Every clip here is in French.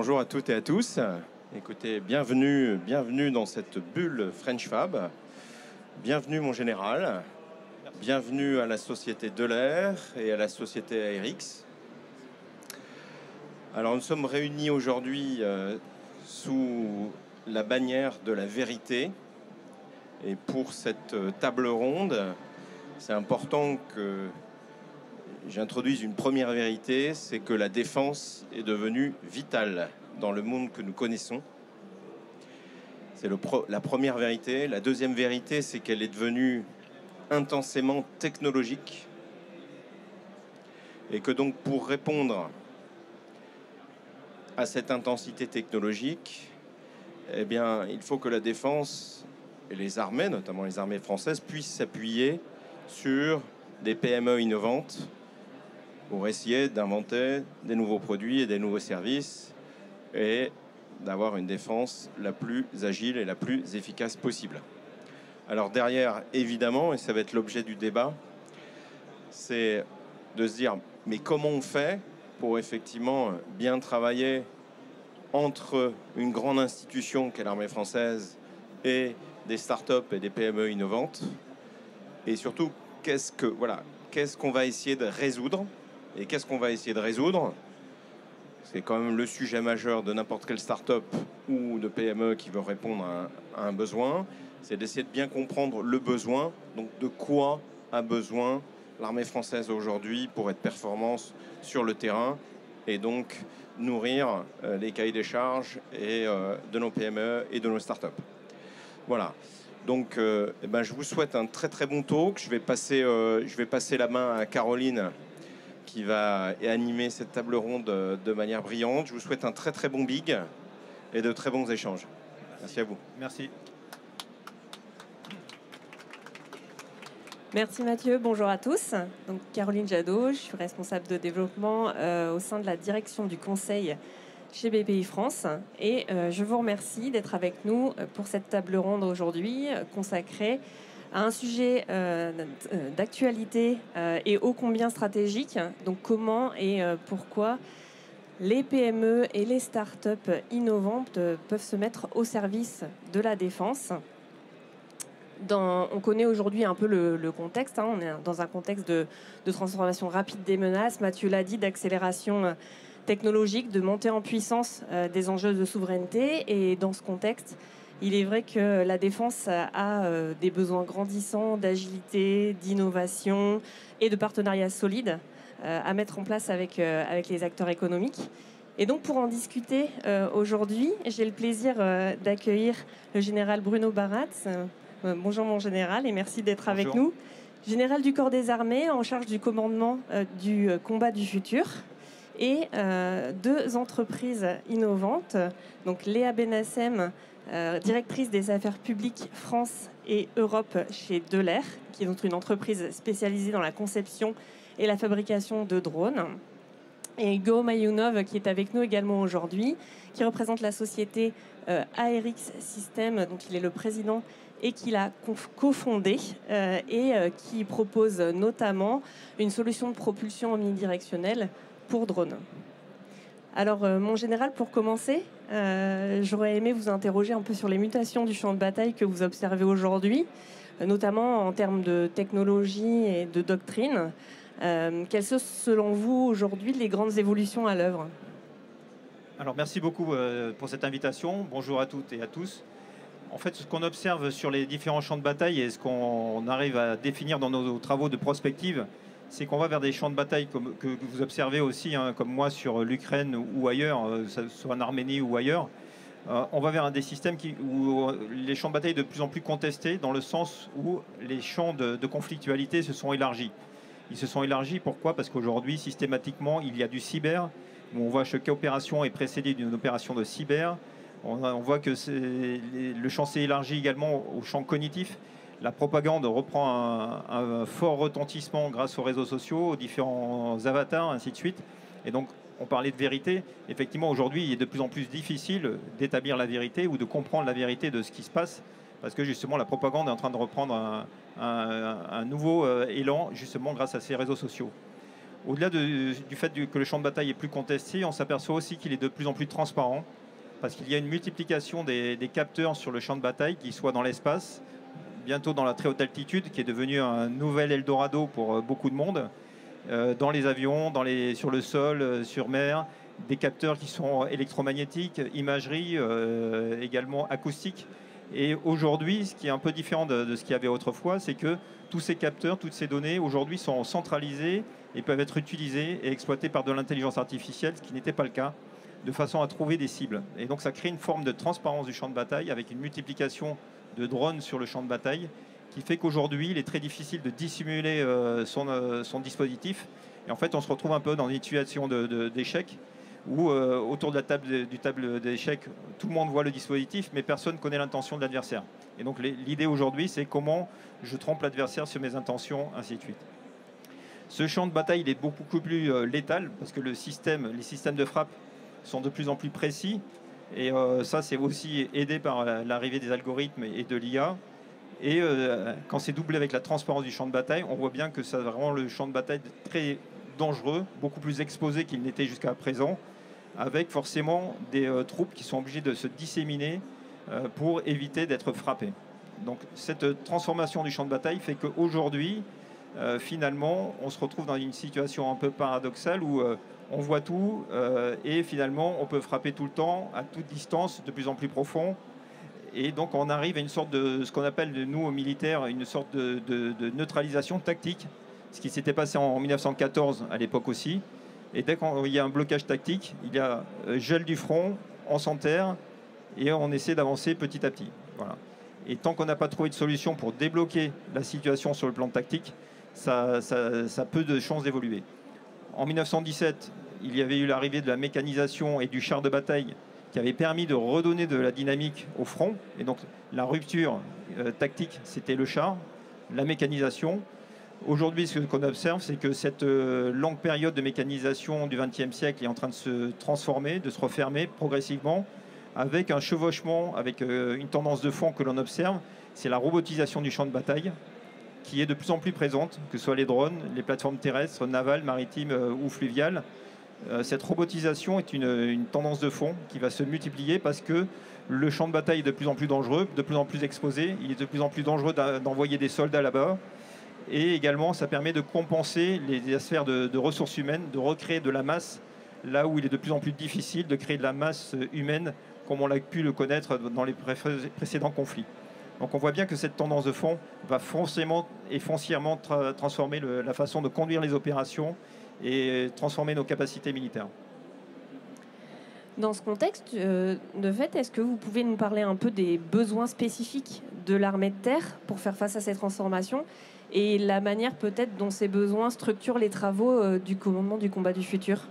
bonjour à toutes et à tous. Écoutez, bienvenue dans cette bulle French Fab. Bienvenue mon général. Bienvenue à la société Delair et à la société ARX. Alors nous sommes réunis aujourd'hui sous la bannière de la vérité. Et pour cette table ronde, c'est important que j'introduise une première vérité, c'est que la défense est devenue vitale dans le monde que nous connaissons. C'est la première vérité. La deuxième vérité, c'est qu'elle est devenue intensément technologique. Et que donc pour répondre à cette intensité technologique, eh bien, il faut que la défense et les armées, notamment les armées françaises, puissent s'appuyer sur des PME innovantes pour essayer d'inventer des nouveaux produits et des nouveaux services et d'avoir une défense la plus agile et la plus efficace possible. Alors derrière, évidemment, et ça va être l'objet du débat, c'est de se dire, mais comment on fait pour effectivement bien travailler entre une grande institution qu'est l'armée française et des startups et des PME innovantes, et surtout, qu'est-ce qu'on va essayer de résoudre. Et qu'est-ce qu'on va essayer de résoudre? C'est quand même le sujet majeur de n'importe quelle start-up ou de PME qui veut répondre à un besoin. C'est d'essayer de bien comprendre le besoin. Donc de quoi a besoin l'armée française aujourd'hui pour être performante sur le terrain et donc nourrir les cahiers des charges de nos PME et de nos start-up. Voilà. Donc je vous souhaite un très très bon talk. Je vais passer la main à Caroline qui va animer cette table ronde de manière brillante. Je vous souhaite un très très bon big et de très bons échanges. Merci à vous. Merci. Merci Mathieu, bonjour à tous. Donc Caroline Jadot, je suis responsable de développement au sein de la direction du conseil chez BPI France. Et je vous remercie d'être avec nous pour cette table ronde aujourd'hui consacrée à un sujet d'actualité et ô combien stratégique. Donc comment et pourquoi les PME et les startups innovantes peuvent se mettre au service de la défense. On connaît aujourd'hui un peu le contexte. On est dans un contexte de transformation rapide des menaces. Mathieu l'a dit, d'accélération technologique, de montée en puissance des enjeux de souveraineté. Et dans ce contexte, il est vrai que la défense a des besoins grandissants d'agilité, d'innovation et de partenariats solides à mettre en place avec les acteurs économiques. Et donc pour en discuter aujourd'hui, j'ai le plaisir d'accueillir le général Bruno Baratz. Bonjour mon général et merci d'être avec nous. Général du corps des armées en charge du commandement du combat du futur. Et deux entreprises innovantes, donc Léa Benassem, directrice des affaires publiques France et Europe chez Delair, qui est donc une entreprise spécialisée dans la conception et la fabrication de drones. Et Go Mayounov, qui est avec nous également aujourd'hui, qui représente la société ARX System, dont il est le président et qui l'a cofondée et qui propose notamment une solution de propulsion omnidirectionnelle pour drones. Alors, mon général, pour commencer, j'aurais aimé vous interroger un peu sur les mutations du champ de bataille que vous observez aujourd'hui, notamment en termes de technologie et de doctrine. Quelles sont, selon vous, aujourd'hui, les grandes évolutions à l'œuvre? Alors, merci beaucoup pour cette invitation. Bonjour à toutes et à tous. En fait, ce qu'on observe sur les différents champs de bataille et ce qu'on arrive à définir dans nos travaux de prospective, c'est qu'on va vers des champs de bataille que vous observez aussi, comme moi, sur l'Ukraine ou ailleurs, soit en Arménie ou ailleurs. On va vers des systèmes où les champs de bataille sont de plus en plus contestés, dans le sens où les champs de conflictualité se sont élargis. Ils se sont élargis, pourquoi? Parce qu'aujourd'hui, systématiquement, il y a du cyber, où on voit que chaque opération est précédée d'une opération de cyber. On voit que le champ s'est élargi également au champ cognitif. La propagande reprend un fort retentissement grâce aux réseaux sociaux, aux différents avatars, ainsi de suite. Et donc, on parlait de vérité. Effectivement, aujourd'hui, il est de plus en plus difficile d'établir la vérité ou de comprendre la vérité de ce qui se passe, parce que justement, la propagande est en train de reprendre un nouveau élan, justement grâce à ces réseaux sociaux. Au-delà du fait que le champ de bataille est plus contesté, on s'aperçoit aussi qu'il est de plus en plus transparent, parce qu'il y a une multiplication des capteurs sur le champ de bataille, qu'ils soient dans l'espace, bientôt dans la très haute altitude, qui est devenu un nouvel Eldorado pour beaucoup de monde, dans les avions, sur le sol, sur mer, des capteurs qui sont électromagnétiques, imagerie, également acoustique. Et aujourd'hui, ce qui est un peu différent de ce qu'il y avait autrefois, c'est que tous ces capteurs, toutes ces données, aujourd'hui, sont centralisées et peuvent être utilisées et exploitées par de l'intelligence artificielle, ce qui n'était pas le cas, de façon à trouver des cibles. Et donc ça crée une forme de transparence du champ de bataille avec une multiplication de drones sur le champ de bataille qui fait qu'aujourd'hui, il est très difficile de dissimuler son dispositif. Et en fait, on se retrouve un peu dans une situation d'échec où autour de la table d'échecs, tout le monde voit le dispositif, mais personne ne connaît l'intention de l'adversaire. Et donc l'idée aujourd'hui, c'est comment je trompe l'adversaire sur mes intentions, ainsi de suite. Ce champ de bataille, il est beaucoup plus létal, parce que les systèmes de frappe sont de plus en plus précis. Et ça, c'est aussi aidé par l'arrivée des algorithmes et de l'IA. Et quand c'est doublé avec la transparence du champ de bataille, on voit bien que ça rend le champ de bataille très dangereux, beaucoup plus exposé qu'il n'était jusqu'à présent, avec forcément des troupes qui sont obligées de se disséminer pour éviter d'être frappées. Donc cette transformation du champ de bataille fait qu'aujourd'hui, finalement, on se retrouve dans une situation un peu paradoxale où on voit tout et finalement on peut frapper tout le temps, à toute distance, de plus en plus profond. Et donc on arrive à une sorte de, ce qu'on appelle nous aux militaires, une sorte de neutralisation tactique, ce qui s'était passé en 1914 à l'époque aussi. Et dès qu'il y a un blocage tactique, il y a gel du front, on s'enterre et on essaie d'avancer petit à petit. Voilà. Et tant qu'on n'a pas trouvé de solution pour débloquer la situation sur le plan tactique, ça a peu de chances d'évoluer. En 1917, il y avait eu l'arrivée de la mécanisation et du char de bataille qui avait permis de redonner de la dynamique au front. Et donc la rupture tactique, c'était le char, la mécanisation. Aujourd'hui, ce qu'on observe, c'est que cette longue période de mécanisation du XXe siècle est en train de se transformer, de se refermer progressivement, avec un chevauchement, avec une tendance de fond que l'on observe, c'est la robotisation du champ de bataille, qui est de plus en plus présente, que ce soit les drones, les plateformes terrestres, navales, maritimes ou fluviales. Cette robotisation est une tendance de fond qui va se multiplier parce que le champ de bataille est de plus en plus dangereux, de plus en plus exposé. Il est de plus en plus dangereux d'envoyer des soldats là-bas. Et également, ça permet de compenser les sphères de ressources humaines, de recréer de la masse, là où il est de plus en plus difficile de créer de la masse humaine, comme on l'a pu le connaître dans les précédents conflits. Donc on voit bien que cette tendance de fond va forcément et foncièrement transformer la façon de conduire les opérations et transformer nos capacités militaires. Dans ce contexte, de fait, est-ce que vous pouvez nous parler un peu des besoins spécifiques de l'armée de terre pour faire face à ces transformations et la manière peut-être dont ces besoins structurent les travaux du commandement du combat du futur?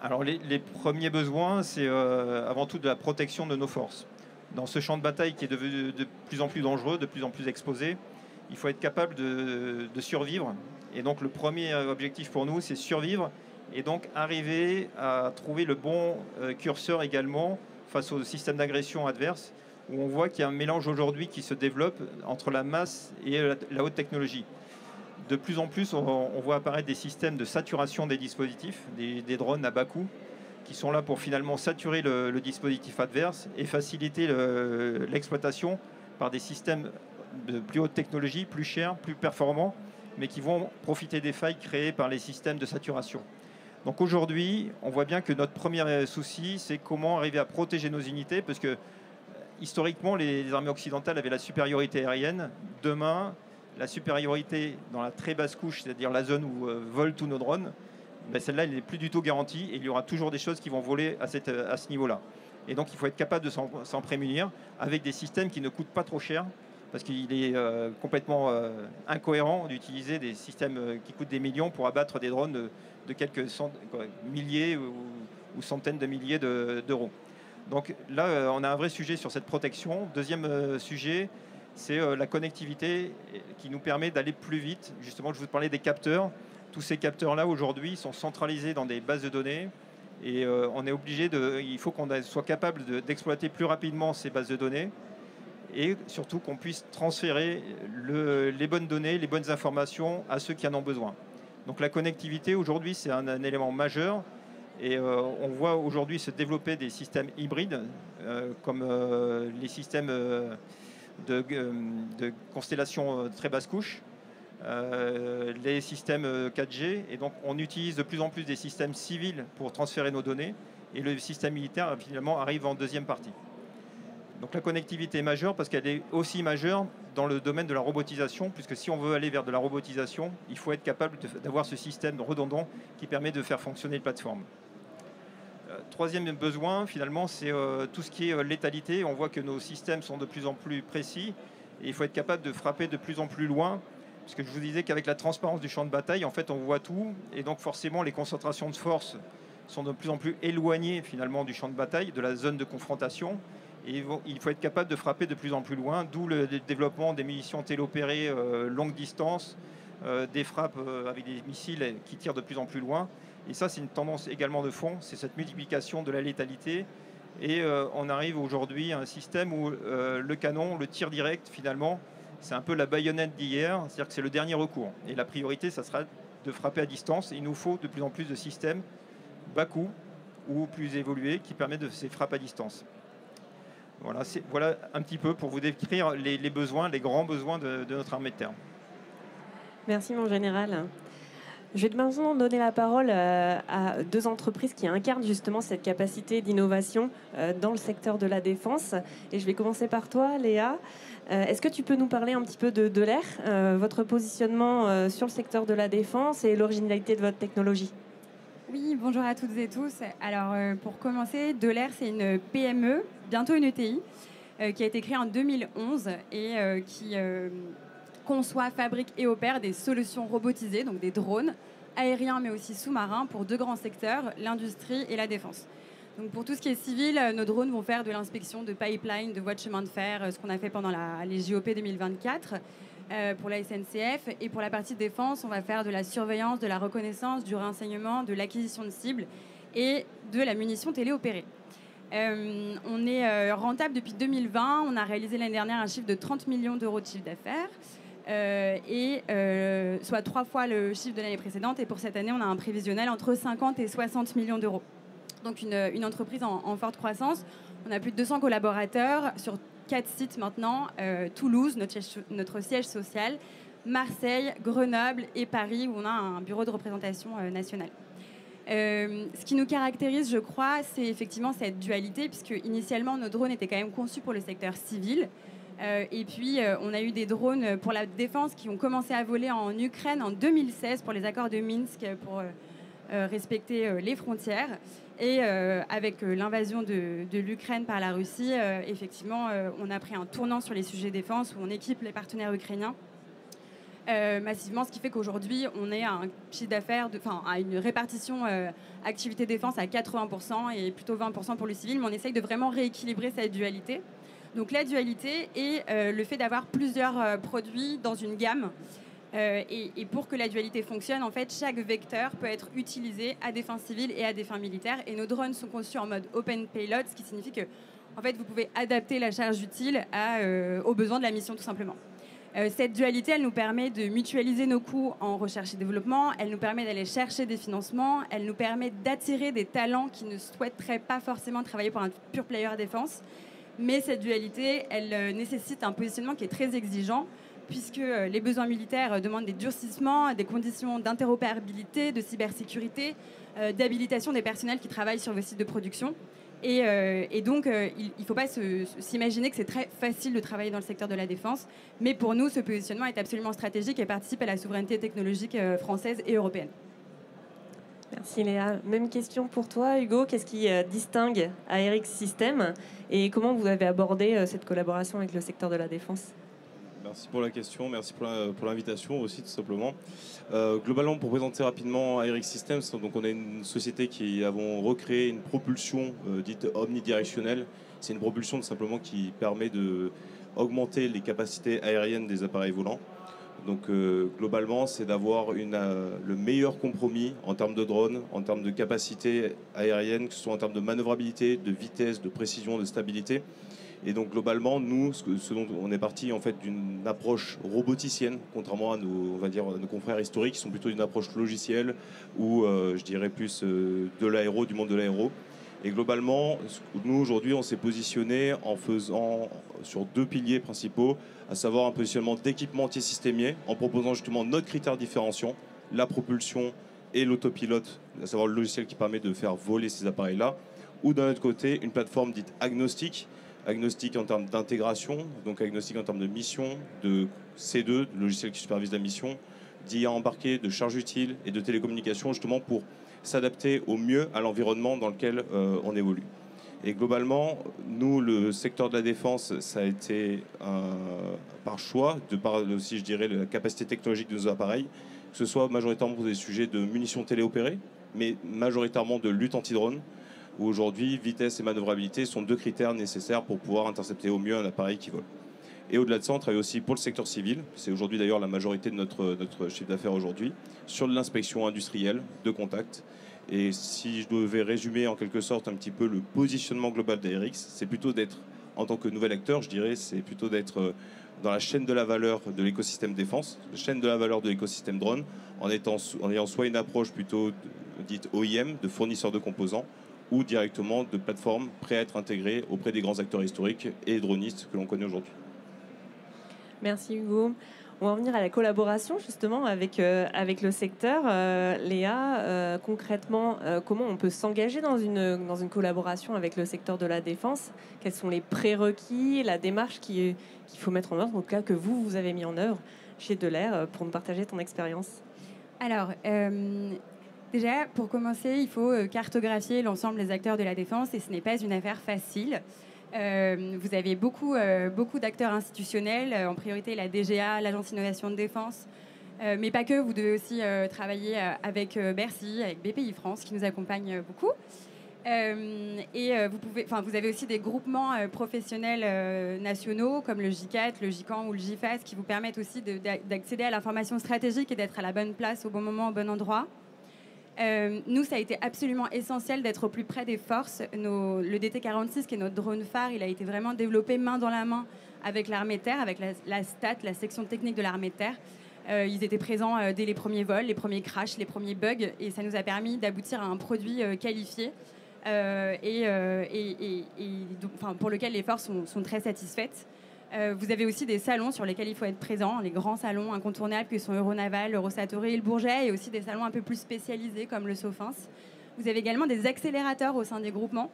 Alors les premiers besoins, c'est avant tout de la protection de nos forces. Dans ce champ de bataille qui est devenu de plus en plus dangereux, de plus en plus exposé, il faut être capable de survivre. Et donc le premier objectif pour nous, c'est survivre et donc arriver à trouver le bon curseur également face au système d'agression adverse, où on voit qu'il y a un mélange aujourd'hui qui se développe entre la masse et la haute technologie. De plus en plus, on voit apparaître des systèmes de saturation des dispositifs, des drones à bas coût, qui sont là pour finalement saturer le dispositif adverse et faciliter l'exploitation par des systèmes de plus haute technologie, plus chers, plus performants, mais qui vont profiter des failles créées par les systèmes de saturation. Donc aujourd'hui, on voit bien que notre premier souci, c'est comment arriver à protéger nos unités, parce que historiquement, les armées occidentales avaient la supériorité aérienne. Demain, la supériorité dans la très basse couche, c'est-à-dire la zone où volent tous nos drones, ben celle-là, elle n'est plus du tout garantie et il y aura toujours des choses qui vont voler à ce niveau-là. Et donc, il faut être capable de s'en prémunir avec des systèmes qui ne coûtent pas trop cher, parce qu'il est complètement incohérent d'utiliser des systèmes qui coûtent des millions pour abattre des drones de quelques milliers ou centaines de milliers d'euros. Donc là, on a un vrai sujet sur cette protection. Deuxième sujet, c'est la connectivité qui nous permet d'aller plus vite. Justement, je vous parlais des capteurs. Tous ces capteurs-là, aujourd'hui, sont centralisés dans des bases de données. Et on est obligé il faut qu'on soit capable d'exploiter plus rapidement ces bases de données. Et surtout qu'on puisse transférer les bonnes données, les bonnes informations à ceux qui en ont besoin. Donc la connectivité, aujourd'hui, c'est un élément majeur. Et on voit aujourd'hui se développer des systèmes hybrides, comme les systèmes de constellation très basse couche, les systèmes 4G. Et donc on utilise de plus en plus des systèmes civils pour transférer nos données. Et le système militaire, finalement, arrive en deuxième partie. Donc la connectivité est majeure parce qu'elle est aussi majeure dans le domaine de la robotisation, puisque si on veut aller vers de la robotisation, il faut être capable d'avoir ce système redondant qui permet de faire fonctionner les plateformes. Troisième besoin, finalement, c'est tout ce qui est létalité. On voit que nos systèmes sont de plus en plus précis et il faut être capable de frapper de plus en plus loin. Parce que je vous disais qu'avec la transparence du champ de bataille, en fait, on voit tout. Et donc, forcément, les concentrations de force sont de plus en plus éloignées, finalement, du champ de bataille, de la zone de confrontation. Et il faut être capable de frapper de plus en plus loin, d'où le développement des munitions téléopérées longue distance, des frappes avec des missiles qui tirent de plus en plus loin. Et ça, c'est une tendance également de fond, c'est cette multiplication de la létalité. Et on arrive aujourd'hui à un système où le canon, le tir direct, finalement, c'est un peu la baïonnette d'hier, c'est-à-dire que c'est le dernier recours. Et la priorité, ça sera de frapper à distance. Et il nous faut de plus en plus de systèmes bas coût ou plus évolués qui permettent de ces frappes à distance. Voilà un petit peu pour vous décrire les besoins, les grands besoins de notre armée de terre. Merci mon général. Je vais maintenant donner la parole à deux entreprises qui incarnent justement cette capacité d'innovation dans le secteur de la défense. Et je vais commencer par toi, Léa. Est-ce que tu peux nous parler un petit peu de l'ER, votre positionnement sur le secteur de la défense et l'originalité de votre technologie? Oui, bonjour à toutes et tous. Alors, pour commencer, Delair, c'est une PME, bientôt une ETI, qui a été créée en 2011 et qui conçoit, fabrique et opère des solutions robotisées, donc des drones aériens mais aussi sous-marins pour deux grands secteurs, l'industrie et la défense. Donc pour tout ce qui est civil, nos drones vont faire de l'inspection de pipeline, de voies de chemin de fer, ce qu'on a fait pendant les JOP 2024 pour la SNCF. Et pour la partie défense, on va faire de la surveillance, de la reconnaissance, du renseignement, de l'acquisition de cibles et de la munition téléopérée. On est rentable depuis 2020. On a réalisé l'année dernière un chiffre de 30 millions d'euros de chiffre d'affaires. Soit 3 fois le chiffre de l'année précédente. Et pour cette année, on a un prévisionnel entre 50 et 60 millions d'euros. Donc une entreprise en forte croissance. On a plus de 200 collaborateurs sur 4 sites maintenant. Toulouse, notre siège social, Marseille, Grenoble et Paris, où on a un bureau de représentation nationale. Ce qui nous caractérise, je crois, c'est effectivement cette dualité, puisque initialement, nos drones étaient quand même conçus pour le secteur civil. Et puis, on a eu des drones pour la défense qui ont commencé à voler en Ukraine en 2016 pour les accords de Minsk, pour respecter les frontières. Et avec l'invasion de l'Ukraine par la Russie, effectivement, on a pris un tournant sur les sujets défense où on équipe les partenaires ukrainiens massivement, ce qui fait qu'aujourd'hui, on est à un chiffre d'affaires, à une répartition activité défense à 80% et plutôt 20% pour le civil, mais on essaye de vraiment rééquilibrer cette dualité. Donc la dualité est le fait d'avoir plusieurs produits dans une gamme. Et pour que la dualité fonctionne, en fait, chaque vecteur peut être utilisé à des fins civiles et à des fins militaires. Et nos drones sont conçus en mode open payload, ce qui signifie que, en fait, vous pouvez adapter la charge utile aux besoins de la mission, tout simplement. Cette dualité, elle nous permet de mutualiser nos coûts en recherche et développement. Elle nous permet d'aller chercher des financements. Elle nous permet d'attirer des talents qui ne souhaiteraient pas forcément travailler pour un pure player défense. Mais cette dualité, elle nécessite un positionnement qui est très exigeant, puisque les besoins militaires demandent des durcissements, des conditions d'interopérabilité, de cybersécurité, d'habilitation des personnels qui travaillent sur vos sites de production. Et donc, il ne faut pas s'imaginer que c'est très facile de travailler dans le secteur de la défense. Mais pour nous, ce positionnement est absolument stratégique et participe à la souveraineté technologique française et européenne. Merci Léa. Même question pour toi, Hugo. Qu'est-ce qui distingue ARX Systems et comment vous avez abordé cette collaboration avec le secteur de la défense? Merci pour la question, merci pour l'invitation aussi tout simplement. Globalement, pour présenter rapidement ARX Systems, donc on est une société qui avons recréé une propulsion dite omnidirectionnelle. C'est une propulsion tout simplement qui permet d'augmenter les capacités aériennes des appareils volants. Donc globalement, c'est d'avoir le meilleur compromis en termes de drones, en termes de capacité aérienne, que ce soit en termes de manœuvrabilité, de vitesse, de précision, de stabilité. Et donc globalement, nous, ce dont on est parti en fait d'une approche roboticienne, contrairement à nos, on va dire, nos confrères historiques qui sont plutôt d'une approche logicielle ou je dirais plus de l'aéro, du monde de l'aéro. Et globalement, nous aujourd'hui, on s'est positionné en faisant sur 2 piliers principaux, à savoir un positionnement d'équipementier systémier, en proposant justement notre critère différenciant, la propulsion et l'autopilote, à savoir le logiciel qui permet de faire voler ces appareils-là, ou d'un autre côté, une plateforme dite agnostique, agnostique en termes d'intégration, donc agnostique en termes de mission, de C2, de logiciel qui supervise la mission, d'IA embarqué, de charge utile et de télécommunication, justement pour s'adapter au mieux à l'environnement dans lequel on évolue. Et globalement, nous, le secteur de la défense, ça a été par choix, de par aussi, je dirais, la capacité technologique de nos appareils, que ce soit majoritairement pour des sujets de munitions téléopérées, mais majoritairement de lutte anti-drone, où aujourd'hui, vitesse et manœuvrabilité sont 2 critères nécessaires pour pouvoir intercepter au mieux un appareil qui vole. Et au-delà de ça, on travaille aussi pour le secteur civil. C'est aujourd'hui d'ailleurs la majorité de notre chiffre d'affaires aujourd'hui, sur de l'inspection industrielle de contact. Et si je devais résumer en quelque sorte un petit peu le positionnement global d'ARX, c'est plutôt d'être, en tant que nouvel acteur, je dirais, c'est plutôt d'être dans la chaîne de la valeur de l'écosystème défense, la chaîne de la valeur de l'écosystème drone, en ayant soit une approche plutôt dite OIM, de fournisseurs de composants, ou directement de plateformes prêtes à être intégrées auprès des grands acteurs historiques et dronistes que l'on connaît aujourd'hui. Merci Hugo. On va en venir à la collaboration justement avec le secteur. Léa, concrètement, comment on peut s'engager dans une collaboration avec le secteur de la défense? Quels sont les prérequis, la démarche qu'il faut mettre en œuvre, en tout cas que vous avez mis en œuvre chez Delair, pour nous partager ton expérience? Alors, déjà, pour commencer, il faut cartographier l'ensemble des acteurs de la défense et ce n'est pas une affaire facile. Vous avez beaucoup d'acteurs institutionnels, en priorité la DGA, l'Agence Innovation de Défense, mais pas que, vous devez aussi travailler avec Bercy, avec BPI France qui nous accompagne beaucoup. Vous avez aussi des groupements professionnels nationaux comme le GICAT, le GICAN ou le GIFAS qui vous permettent aussi d'accéder à l'information stratégique et d'être à la bonne place au bon moment, au bon endroit. Nous, ça a été absolument essentiel d'être au plus près des forces. Le DT-46, qui est notre drone phare, il a été vraiment développé main dans la main avec l'armée de terre, avec la STAT, la section technique de l'armée de terre. Ils étaient présents dès les premiers vols, les premiers crashs, les premiers bugs, et ça nous a permis d'aboutir à un produit qualifié pour lequel les forces sont très satisfaites. Vous avez aussi des salons sur lesquels il faut être présent, les grands salons incontournables que sont Euronaval, Eurosatory et le Bourget, et aussi des salons un peu plus spécialisés comme le Sofins. Vous avez également des accélérateurs au sein des groupements.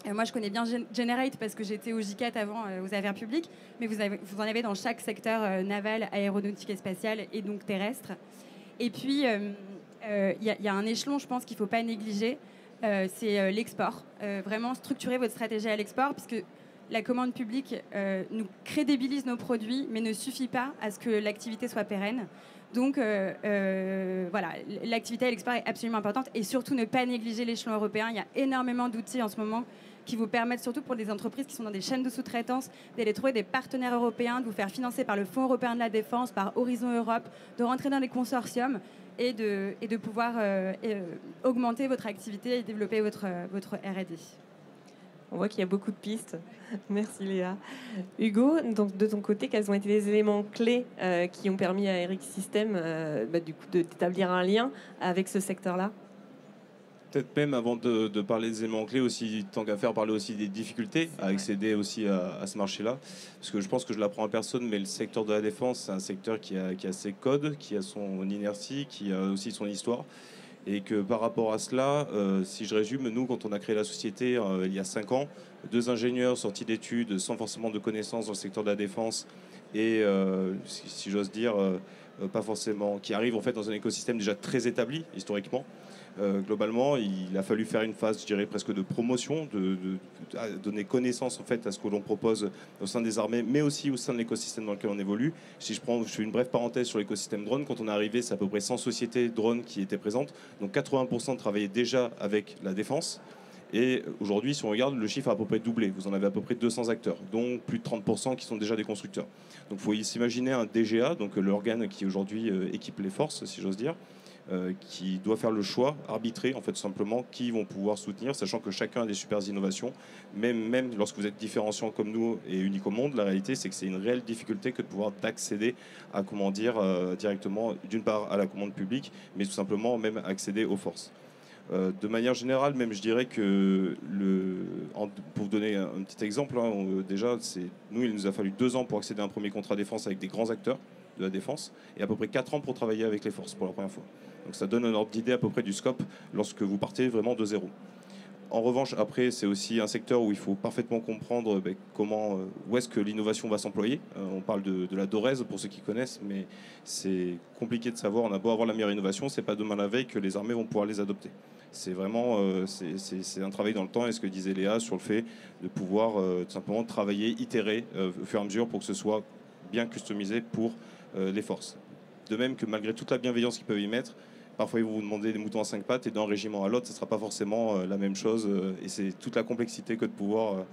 Moi, je connais bien Generate parce que j'étais au GICAT avant aux affaires publiques, mais vous en avez dans chaque secteur naval, aéronautique et spatial, et donc terrestre. Et puis, il y a un échelon, je pense, qu'il ne faut pas négliger, c'est l'export. Vraiment structurer votre stratégie à l'export, puisque la commande publique nous crédibilise nos produits, mais ne suffit pas à ce que l'activité soit pérenne. Donc, voilà, l'activité à l'export est absolument importante et surtout ne pas négliger l'échelon européen. Il y a énormément d'outils en ce moment qui vous permettent, surtout pour des entreprises qui sont dans des chaînes de sous-traitance, d'aller trouver des partenaires européens, de vous faire financer par le Fonds européen de la défense, par Horizon Europe, de rentrer dans des consortiums et de pouvoir augmenter votre activité et développer votre R&D. On voit qu'il y a beaucoup de pistes. Merci Léa. Hugo, donc de ton côté, quels ont été les éléments clés qui ont permis à ARX Systems d'établir un lien avec ce secteur-là? Peut-être même avant de parler des éléments clés, aussi, tant qu'à faire, parler aussi des difficultés à accéder aussi à ce marché-là. Parce que je pense que je l'apprends à personne, mais le secteur de la défense, c'est un secteur qui a ses codes, qui a son inertie, qui a aussi son histoire. Et que par rapport à cela, si je résume, nous, quand on a créé la société il y a 5 ans, 2 ingénieurs sortis d'études sans forcément de connaissances dans le secteur de la défense et, si j'ose dire, pas forcément, qui arrivent en fait dans un écosystème déjà très établi historiquement. Globalement, il a fallu faire une phase, je dirais, presque de promotion, de donner connaissance en fait à ce que l'on propose au sein des armées, mais aussi au sein de l'écosystème dans lequel on évolue. Si je fais une brève parenthèse sur l'écosystème drone, quand on est arrivé, c'est à peu près 100 sociétés drone qui étaient présentes, donc 80% travaillaient déjà avec la défense. Et aujourd'hui, si on regarde, le chiffre a à peu près doublé. Vous en avez à peu près 200 acteurs, dont plus de 30% qui sont déjà des constructeurs. Donc il faut s'imaginer un DGA, donc l'organe qui aujourd'hui équipe les forces, si j'ose dire, qui doit faire le choix, arbitrer en fait tout simplement qui vont pouvoir soutenir, sachant que chacun a des super innovations. Même lorsque vous êtes différenciant comme nous et unique au monde, la réalité c'est que c'est une réelle difficulté que de pouvoir d'accéder à directement d'une part à la commande publique, mais tout simplement même accéder aux forces. De manière générale, même je dirais que, pour vous donner un petit exemple, hein, déjà, nous, il nous a fallu 2 ans pour accéder à un premier contrat défense avec des grands acteurs de la défense, et à peu près 4 ans pour travailler avec les forces pour la première fois. Donc ça donne un ordre d'idée à peu près du scope lorsque vous partez vraiment de zéro. En revanche, après, c'est aussi un secteur où il faut parfaitement comprendre où est-ce que l'innovation va s'employer. On parle de la DORES pour ceux qui connaissent, mais c'est compliqué de savoir. On a beau avoir la meilleure innovation, c'est pas demain la veille que les armées vont pouvoir les adopter. C'est vraiment c'est un travail dans le temps, et ce que disait Léa sur le fait de pouvoir tout simplement travailler, itérer au fur et à mesure pour que ce soit bien customisé pour les forces. De même que malgré toute la bienveillance qu'ils peuvent y mettre, parfois ils vont vous demander des moutons à 5 pattes, et d'un régiment à l'autre, ce ne sera pas forcément la même chose, et c'est toute la complexité que de pouvoir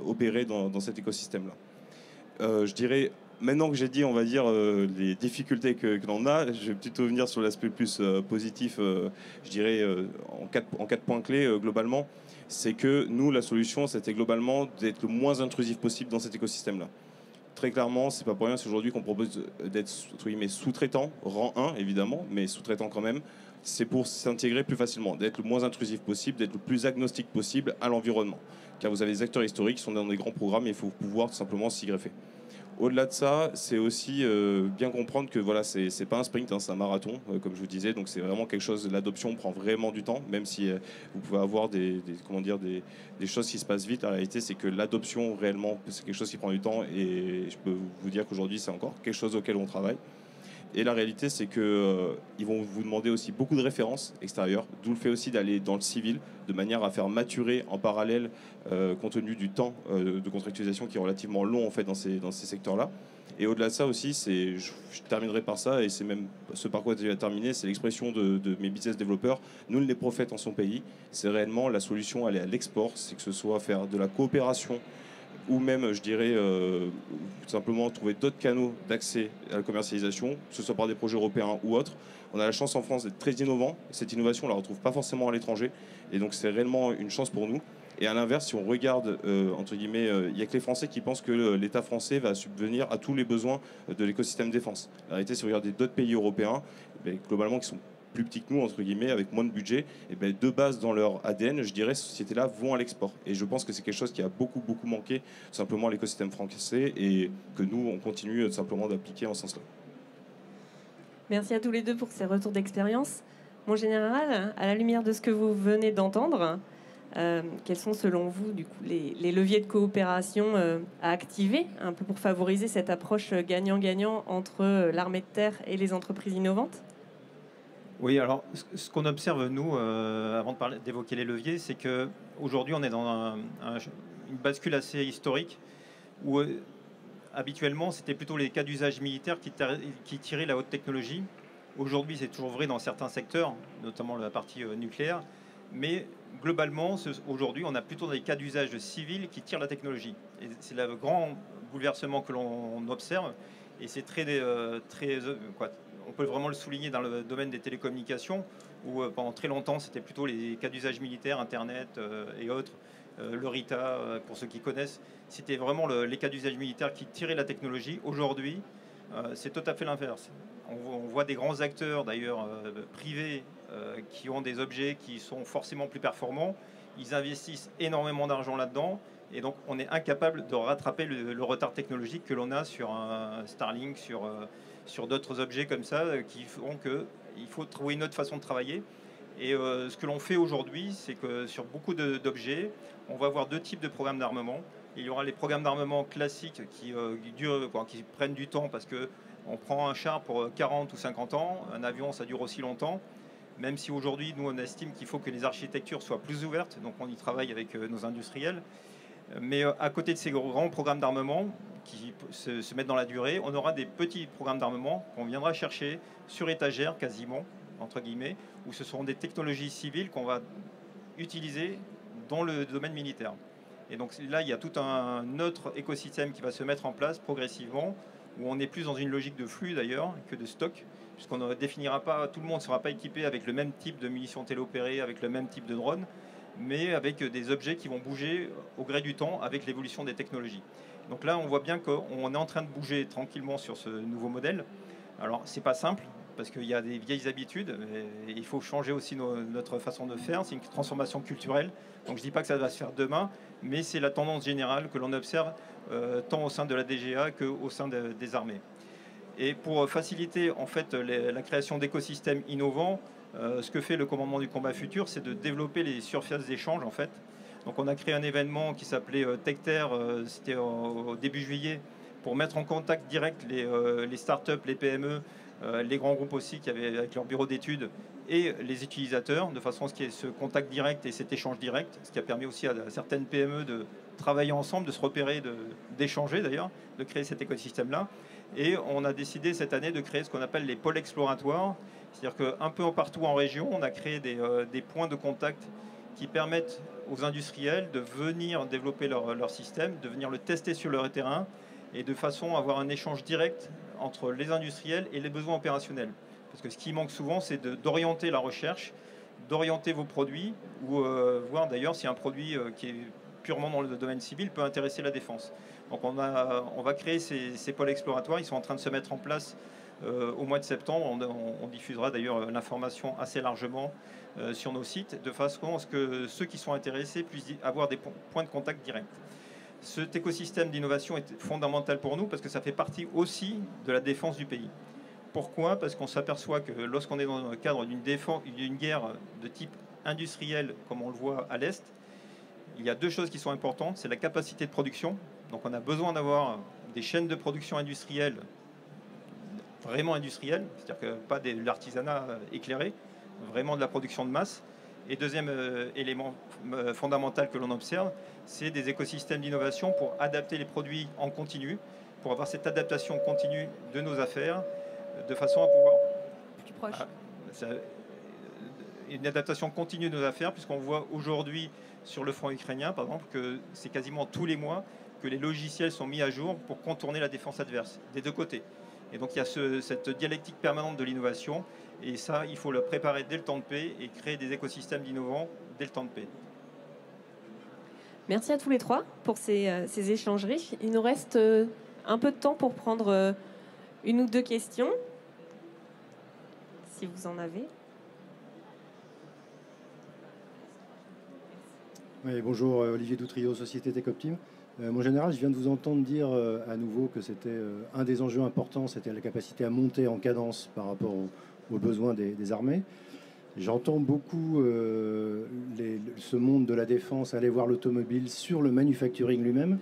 opérer dans cet écosystème-là. Je dirais, maintenant que j'ai dit, on va dire, les difficultés que l'on a, je vais plutôt venir sur l'aspect plus positif, je dirais, en 4 points clés, globalement. C'est que nous, la solution, c'était globalement d'être le moins intrusif possible dans cet écosystème-là. Très clairement, c'est pas pour rien, c'est aujourd'hui qu'on propose d'être sous-traitant, rang 1 évidemment, mais sous-traitant quand même. C'est pour s'intégrer plus facilement, d'être le moins intrusif possible, d'être le plus agnostique possible à l'environnement. Car vous avez des acteurs historiques qui sont dans des grands programmes et il faut pouvoir tout simplement s'y greffer. Au-delà de ça, c'est aussi bien comprendre que voilà, c'est pas un sprint, hein, c'est un marathon, comme je vous disais. Donc c'est vraiment quelque chose, l'adoption prend vraiment du temps, même si vous pouvez avoir des choses qui se passent vite. La réalité, c'est que l'adoption, réellement, c'est quelque chose qui prend du temps. Et je peux vous dire qu'aujourd'hui, c'est encore quelque chose auquel on travaille. Et la réalité, c'est qu'ils vont vous demander aussi beaucoup de références extérieures, d'où le fait aussi d'aller dans le civil, de manière à faire maturer en parallèle, compte tenu du temps de contractualisation qui est relativement long en fait, dans ces secteurs-là. Et au-delà de ça aussi, je terminerai par ça, et c'est même ce par quoi tu vas terminer, c'est l'expression de mes business développeurs. Nul n'est prophète en son pays. C'est réellement la solution, aller à l'export, c'est que ce soit faire de la coopération, ou même, je dirais, tout simplement trouver d'autres canaux d'accès à la commercialisation, que ce soit par des projets européens ou autres. On a la chance en France d'être très innovant. Cette innovation, on ne la retrouve pas forcément à l'étranger. Et donc, c'est réellement une chance pour nous. Et à l'inverse, si on regarde, entre guillemets, il n'y a que les Français qui pensent que l'État français va subvenir à tous les besoins de l'écosystème défense. La réalité, si vous regardez d'autres pays européens, globalement, qui sont plus petits que nous, entre guillemets, avec moins de budget, et de base dans leur ADN, je dirais, ces sociétés-là vont à l'export. Et je pense que c'est quelque chose qui a beaucoup manqué, tout simplement, à l'écosystème français, et que nous, on continue tout simplement d'appliquer en ce sens-là. Merci à tous les deux pour ces retours d'expérience. Mon général, à la lumière de ce que vous venez d'entendre, quels sont selon vous du coup, les leviers de coopération à activer un peu pour favoriser cette approche gagnant-gagnant entre l'armée de terre et les entreprises innovantes ? Oui, alors ce qu'on observe, nous, avant d'évoquer les leviers, c'est qu'aujourd'hui, on est dans une bascule assez historique où habituellement, c'était plutôt les cas d'usage militaire qui tiraient la haute technologie. Aujourd'hui, c'est toujours vrai dans certains secteurs, notamment la partie nucléaire, mais globalement, aujourd'hui, on a plutôt des cas d'usage civil qui tirent la technologie. Et c'est le grand bouleversement que l'on observe, et c'est on peut vraiment le souligner dans le domaine des télécommunications, où pendant très longtemps, c'était plutôt les cas d'usage militaire, Internet et autres, le RITA, pour ceux qui connaissent. C'était vraiment les cas d'usage militaire qui tiraient la technologie. Aujourd'hui, c'est tout à fait l'inverse. On voit des grands acteurs, d'ailleurs privés, qui ont des objets qui sont forcément plus performants. Ils investissent énormément d'argent là-dedans. Et donc, on est incapable de rattraper le retard technologique que l'on a sur un Starlink, sur d'autres objets comme ça, qui font qu'il faut trouver une autre façon de travailler. Et ce que l'on fait aujourd'hui, c'est que sur beaucoup d'objets, on va avoir 2 types de programmes d'armement. Il y aura les programmes d'armement classiques qui prennent du temps parce qu'on prend un char pour 40 ou 50 ans. Un avion, ça dure aussi longtemps. Même si aujourd'hui, nous, on estime qu'il faut que les architectures soient plus ouvertes. Donc, on y travaille avec nos industriels. Mais à côté de ces grands programmes d'armement qui se mettent dans la durée, on aura des petits programmes d'armement qu'on viendra chercher sur étagère quasiment, entre guillemets, où ce seront des technologies civiles qu'on va utiliser dans le domaine militaire. Et donc là, il y a tout un autre écosystème qui va se mettre en place progressivement, où on est plus dans une logique de flux d'ailleurs que de stock. puisqu'on ne définira pas, tout le monde ne sera pas équipé avec le même type de munitions téléopérées, avec le même type de drone, mais avec des objets qui vont bouger au gré du temps avec l'évolution des technologies. Donc là, on voit bien qu'on est en train de bouger tranquillement sur ce nouveau modèle. Alors, c'est pas simple, parce qu'il y a des vieilles habitudes, et il faut changer aussi notre façon de faire. C'est une transformation culturelle. Donc je ne dis pas que ça va se faire demain, mais c'est la tendance générale que l'on observe tant au sein de la DGA qu'au sein des armées. Et pour faciliter en fait la création d'écosystèmes innovants, ce que fait le commandement du combat futur, c'est de développer les surfaces d'échange en fait. Donc on a créé un événement qui s'appelait TechTer, c'était au début juillet, pour mettre en contact direct les startups, les PME, les grands groupes aussi qui avaient avec leur bureau d'études et les utilisateurs, de façon à ce qu'il y ait ce contact direct et cet échange direct, ce qui a permis aussi à certaines PME de travailler ensemble, de se repérer, d'échanger d'ailleurs, de créer cet écosystème-là. Et on a décidé cette année de créer ce qu'on appelle les pôles exploratoires, c'est-à-dire qu'un peu partout en région, on a créé des points de contact qui permettent aux industriels de venir développer leur système, de venir le tester sur leur terrain, et de façon à avoir un échange direct entre les industriels et les besoins opérationnels. Parce que ce qui manque souvent, c'est d'orienter la recherche, d'orienter vos produits, ou voir d'ailleurs si un produit qui est purement dans le domaine civil peut intéresser la défense. Donc on va créer ces pôles exploratoires, ils sont en train de se mettre en place au mois de septembre. On diffusera d'ailleurs l'information assez largement sur nos sites, de façon à ce que ceux qui sont intéressés puissent avoir des points de contact directs. Cet écosystème d'innovation est fondamental pour nous parce que ça fait partie aussi de la défense du pays. Pourquoi ? Parce qu'on s'aperçoit que lorsqu'on est dans le cadre d'une guerre de type industriel, comme on le voit à l'Est, il y a deux choses qui sont importantes. C'est la capacité de production. Donc on a besoin d'avoir des chaînes de production industrielles, vraiment industrielles, c'est-à-dire que pas de l'artisanat éclairé, vraiment de la production de masse. Et deuxième élément fondamental que l'on observe, c'est des écosystèmes d'innovation pour adapter les produits en continu, pour avoir cette adaptation continue de nos affaires, de façon à pouvoir... Plus proche. Une adaptation continue de nos affaires, puisqu'on voit aujourd'hui sur le front ukrainien, par exemple, que c'est quasiment tous les mois que les logiciels sont mis à jour pour contourner la défense adverse, des deux côtés. Et donc il y a cette dialectique permanente de l'innovation, et ça, il faut le préparer dès le temps de paix et créer des écosystèmes d'innovants dès le temps de paix. Merci à tous les trois pour ces échanges riches. Il nous reste un peu de temps pour prendre une ou deux questions, si vous en avez. Oui, bonjour, Olivier Doutrio, Société Techoptim. Mon général, je viens de vous entendre dire à nouveau que c'était un des enjeux importants, c'était la capacité à monter en cadence par rapport aux besoins des armées. J'entends beaucoup ce monde de la défense aller voir l'automobile sur le manufacturing lui-même.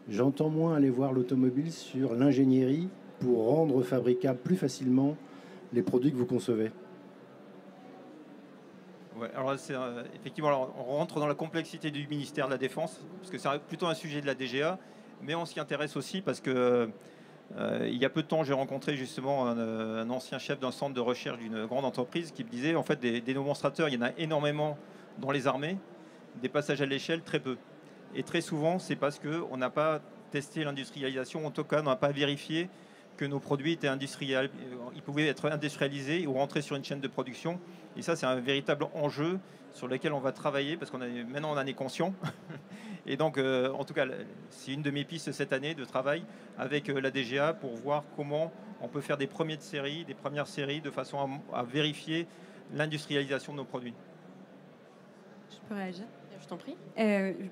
J'entends moins aller voir l'automobile sur l'ingénierie pour rendre fabricables plus facilement les produits que vous concevez. Ouais, alors effectivement, alors, on rentre dans la complexité du ministère de la Défense, parce que c'est plutôt un sujet de la DGA, mais on s'y intéresse aussi parce que il y a peu de temps, j'ai rencontré justement un ancien chef d'un centre de recherche d'une grande entreprise qui me disait, en fait, des démonstrateurs, il y en a énormément dans les armées, des passages à l'échelle, très peu. Et très souvent, c'est parce qu'on n'a pas testé l'industrialisation, en tout cas, on n'a pas vérifié que nos produits étaient industriels. Ils pouvaient être industrialisés ou rentrer sur une chaîne de production. Et ça, c'est un véritable enjeu sur lequel on va travailler parce maintenant on en est conscient. Et donc, en tout cas, c'est une de mes pistes cette année de travail avec la DGA pour voir comment on peut faire des premières séries de façon à vérifier l'industrialisation de nos produits. Je peux réagir ? Je t'en prie.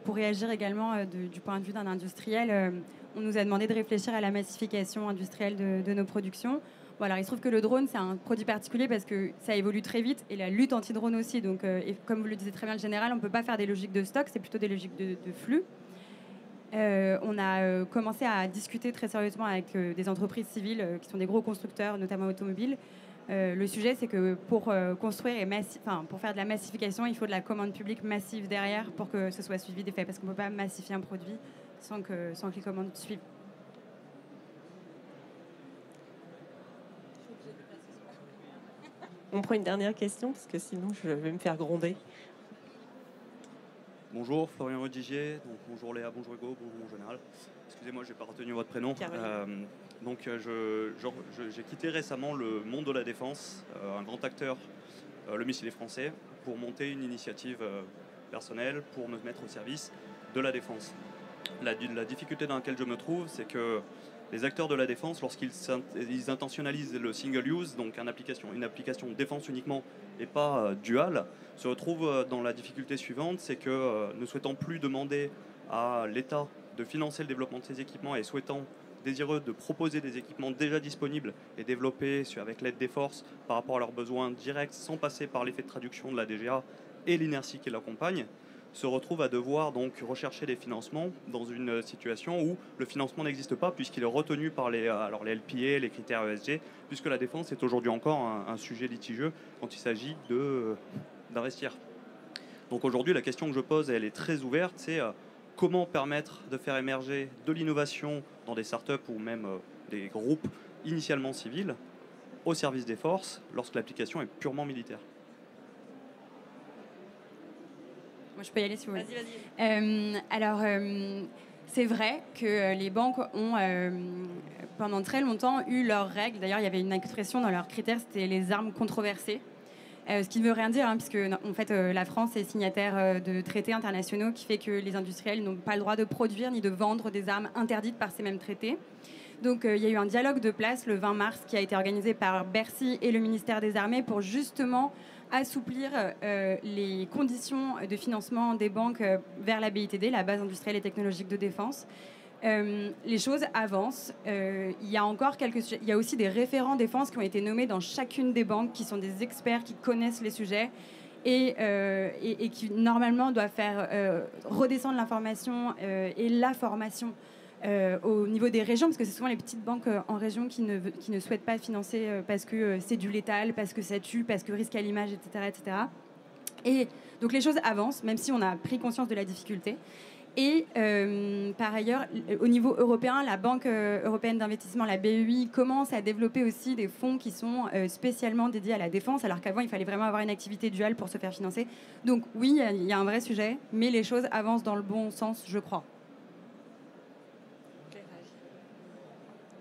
Pour réagir également du point de vue d'un industriel, on nous a demandé de réfléchir à la massification industrielle de nos productions. Bon, alors, il se trouve que le drone, c'est un produit particulier parce que ça évolue très vite et la lutte anti-drone aussi. Donc, et comme vous le disiez très bien, le général, on ne peut pas faire des logiques de stock, c'est plutôt des logiques de flux. On a commencé à discuter très sérieusement avec des entreprises civiles qui sont des gros constructeurs, notamment automobiles. Le sujet, c'est que pour construire pour faire de la massification, il faut de la commande publique massive derrière pour que ce soit suivi des faits, parce qu'on ne peut pas massifier un produit sans que les commandes suivent. On prend une dernière question, parce que sinon je vais me faire gronder. Bonjour, Florian Rodigier. Donc, bonjour Léa, bonjour Hugo, bonjour mon général. Excusez-moi, je n'ai pas retenu votre prénom. J'ai quitté récemment le monde de la défense, un grand acteur, le Missile français, pour monter une initiative personnelle pour me mettre au service de la défense. La difficulté dans laquelle je me trouve, c'est que les acteurs de la défense, lorsqu'ils intentionnalisent le single use, donc une application défense uniquement et pas dual, se retrouvent dans la difficulté suivante, c'est que ne souhaitant plus demander à l'État de financer le développement de ces équipements et désireux de proposer des équipements déjà disponibles et développés avec l'aide des forces par rapport à leurs besoins directs sans passer par l'effet de traduction de la DGA et l'inertie qui l'accompagne, se retrouve à devoir donc rechercher des financements dans une situation où le financement n'existe pas puisqu'il est retenu par les LPA, les critères ESG, puisque la défense est aujourd'hui encore un sujet litigieux quand il s'agit d'investir. Donc aujourd'hui, la question que je pose, elle est très ouverte, c'est comment permettre de faire émerger de l'innovation dans des startups ou même des groupes initialement civils au service des forces lorsque l'application est purement militaire. Moi, je peux y aller si vous voulez. Vas-y. C'est vrai que les banques ont pendant très longtemps eu leurs règles. D'ailleurs, il y avait une expression dans leurs critères, c'était les armes controversées. Ce qui ne veut rien dire, puisque en fait, la France est signataire de traités internationaux qui fait que les industriels n'ont pas le droit de produire ni de vendre des armes interdites par ces mêmes traités. Donc, il y a eu un dialogue de place le 20 mars qui a été organisé par Bercy et le ministère des Armées pour justement assouplir les conditions de financement des banques vers la BITD, la base industrielle et technologique de défense. Les choses avancent. Il y a aussi des référents défense qui ont été nommés dans chacune des banques, qui sont des experts qui connaissent les sujets et qui normalement doivent faire redescendre l'information et la formation au niveau des régions, parce que c'est souvent les petites banques en région qui ne souhaitent pas financer parce que c'est du létal, parce que ça tue, parce que risque à l'image, etc., etc. Et donc les choses avancent, même si on a pris conscience de la difficulté. Et par ailleurs, au niveau européen, la Banque européenne d'investissement, la BEI, commence à développer aussi des fonds qui sont spécialement dédiés à la défense, alors qu'avant, il fallait vraiment avoir une activité duale pour se faire financer. Donc oui, il y a un vrai sujet, mais les choses avancent dans le bon sens, je crois.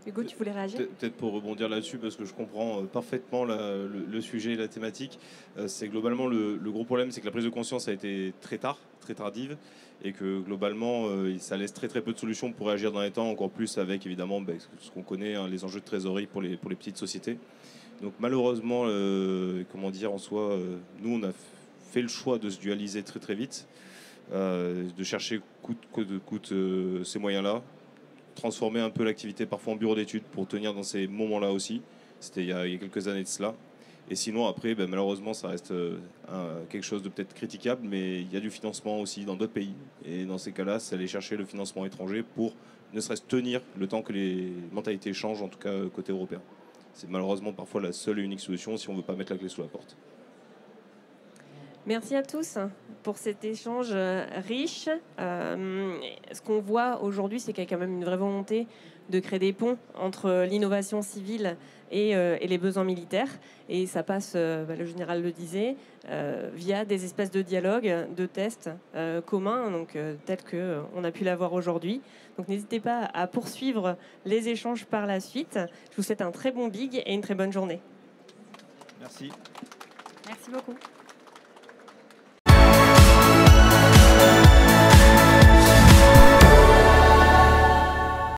Hugo, tu voulais réagir ? Peut-être pour rebondir là-dessus, parce que je comprends parfaitement le sujet et la thématique. C'est globalement le gros problème, c'est que la prise de conscience a été très tardive, et que globalement, ça laisse très peu de solutions pour réagir dans les temps, encore plus avec évidemment ce qu'on connaît, les enjeux de trésorerie pour les petites sociétés. Donc malheureusement, en soi, nous on a fait le choix de se dualiser très vite, de chercher coûte ces moyens-là, transformer un peu l'activité parfois en bureau d'études pour tenir dans ces moments-là aussi. C'était il y a quelques années de cela. Et sinon, après, malheureusement, ça reste quelque chose de peut-être critiquable, mais il y a du financement aussi dans d'autres pays. Et dans ces cas-là, c'est aller chercher le financement étranger pour ne serait-ce tenir le temps que les mentalités changent, en tout cas côté européen. C'est malheureusement parfois la seule et unique solution si on ne veut pas mettre la clé sous la porte. Merci à tous pour cet échange riche. Ce qu'on voit aujourd'hui, c'est qu'il y a quand même une vraie volonté de créer des ponts entre l'innovation civile et les besoins militaires. Et ça passe, le général le disait, via des espèces de dialogues, de tests communs, donc, tels qu'on a pu l'avoir aujourd'hui. Donc n'hésitez pas à poursuivre les échanges par la suite. Je vous souhaite un très bon big et une très bonne journée. Merci. Merci beaucoup.